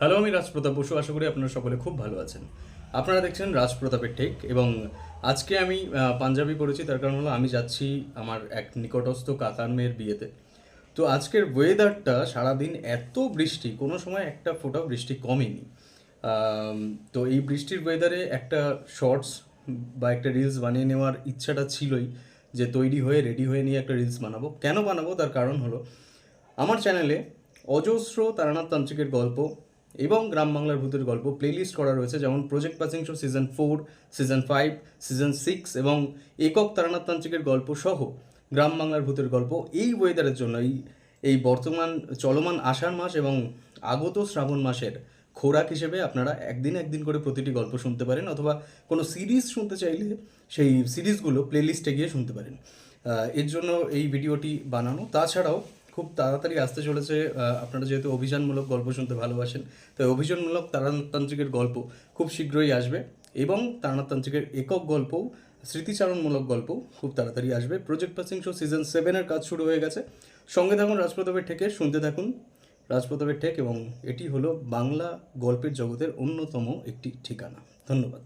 Hello, আমি রাজপ্রতাপ বসু। আশা করি আপনারা সকলে খুব ভালো আছেন। আপনারা দেখছেন রাজপ্রতাপের টেক এবং আজকে আমি পাঞ্জাবি পরেছি, তার কারণ হলো আমি যাচ্ছি আমার এক নিকটস্থ কাকার মেয়ের বিয়েতে। তো আজকের ওয়েদারটা সারাদিন এত বৃষ্টি, কোনো সময় একটা ফোঁটাও বৃষ্টি কমেনি। আম, তো এই বৃষ্টির ওয়েদারে একটা শর্টস বা একটা রিলস বানিয়ে নেওয়ার ইচ্ছাটা ছিলই, যে তৈরি হয়ে রেডি হয়ে নিয়ে একটা রিলস বানাবো। কেন বানাবো তার কারণ হলো আমার চ্যানেলে অজস্র তারানাথ তান্ত্রিকের গল্প এবং গ্রাম বাংলার ভূতের গল্প প্লেলিস্ট করা রয়েছে, যেমন project passing show season 4, season 5, season 6 এবং একক তারানাথ তান্ত্রিকের গল্প সহ গ্রাম বাংলার ভূতের গল্প। এই ওয়েদারের জন্য এই এই বর্তমান চলমান আষাঢ় মাস এবং আগত শ্রাবণ মাসের খোরাক হিসেবে আপনারা একদিন একদিন করে প্রতিটি গল্প শুনতে পারেন, অথবা কোনো সিরিজ শুনতে চাইলে সেই সিরিজগুলো প্লেলিস্টে গিয়ে শুনতে পারেন। এর জন্য এই ভিডিওটি বানানো। তাছাড়াও খুব তাড়াতাড়ি আসতে চলেছে, আপনারা যেহেতু অভিযানমূলক গল্প শুনতে ভালোবাসেন, তাই অভিযানমূলক তারানাথতান্ত্রিকের গল্প খুব শীঘ্রই আসবে এবং তারানাথতান্ত্রিকের একক গল্পও, স্মৃতিচারণমূলক গল্প খুব তাড়াতাড়ি আসবে। প্রজেক্ট পাসিং শো সিজন 7-এর কাজ শুরু হয়ে গেছে। সঙ্গে থাকুন রাজপ্রতাপের ঠেকে, শুনতে থাকুন রাজপ্রতাপের ঠেক এবং এটি হলো বাংলা গল্পের জগতের অন্যতম একটি ঠিকানা। ধন্যবাদ।